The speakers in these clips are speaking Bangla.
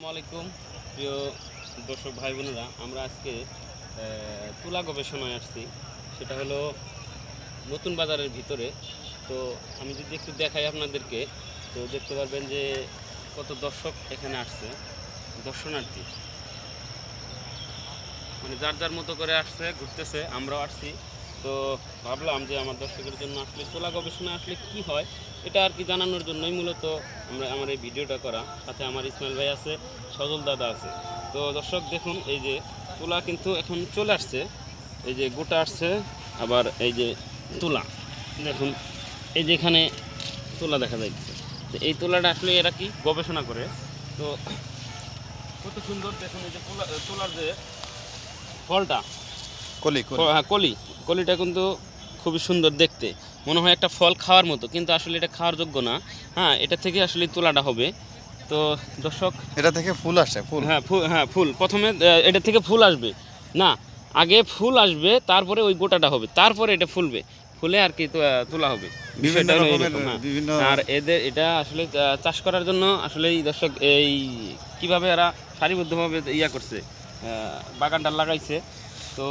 আসসালামাইকুম প্রিয় দর্শক ভাই বোনেরা, আমরা আজকে তুলা গবেষণায় আসছি। সেটা হলো নতুন বাজারের ভিতরে। তো আমি যদি একটু দেখাই আপনাদেরকে, তো দেখতে পারবেন যে কত দর্শক এখানে আসছে, দর্শনার্থী। মানে যার যার মতো করে আসছে, ঘুরতেছে, আমরাও আসছি। তো ভাবলাম যে আমার দর্শকের জন্য আসলে তুলা গবেষণা আসলে কি হয় এটা আর কি জানানোর জন্যই মূলত আমার এই ভিডিওটা করা। সাথে আমার ইসমাইল ভাই আছে, সজল দাদা আছে। তো দর্শক দেখুন, এই যে তুলা কিন্তু এখন চলে আসছে, এই যে গোটা আসছে, আবার এই যে তুলা দেখুন, এই যে এখানে তুলা দেখা যাচ্ছে। তো এই তুলাটা আসলে এরা কি গবেষণা করে। তো কত সুন্দর দেখুন, এই যে তুলার যে ফলটা, কলি কলি হ্যাঁ কলিটা কিন্তু খুবই সুন্দর দেখতে, মনে হয় একটা ফল খাওয়ার মতো, কিন্তু আসলে এটা খাওয়ার যোগ্য না। হ্যাঁ, এটা থেকে আসলে তোলাটা হবে। তো দর্শক, এটা থেকে ফুল আসে ফুল হ্যাঁ ফুল প্রথমে এটা থেকে ফুল আসবে না, আগে ফুল আসবে, তারপরে ওই গোটাটা হবে, তারপরে এটা ফুলবে, ফুলে আর কি তোলা হবে। বিভিন্ন বিষয়টা হলো রকমের এরকম, হ্যাঁ। বিভিন্ন আর এদের এটা আসলে চাষ করার জন্য আসলে এই দর্শক এই কিভাবে এরা সারিবদ্ধভাবে ইয়া করছে, বাগানটা লাগাইছে। তো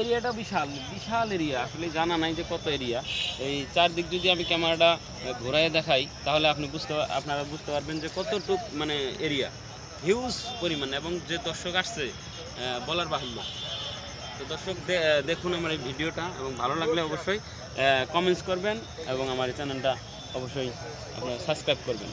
এরিয়াটা বিশাল বিশাল এরিয়া, আসলে জানা নাই যে কত এরিয়া। এই চারদিক যদি আমি ক্যামেরাটা ঘোরায় দেখাই, তাহলে আপনারা বুঝতে পারবেন যে কতটুক মানে এরিয়া, হিউজ পরিমাণ, এবং যে দর্শক আসছে বলার বাহুল্য। তো দর্শক দেখুন আমার এই ভিডিওটা, এবং ভালো লাগলে অবশ্যই কমেন্টস করবেন, এবং আমার এই চ্যানেলটা অবশ্যই আপনারা সাবস্ক্রাইব করবেন।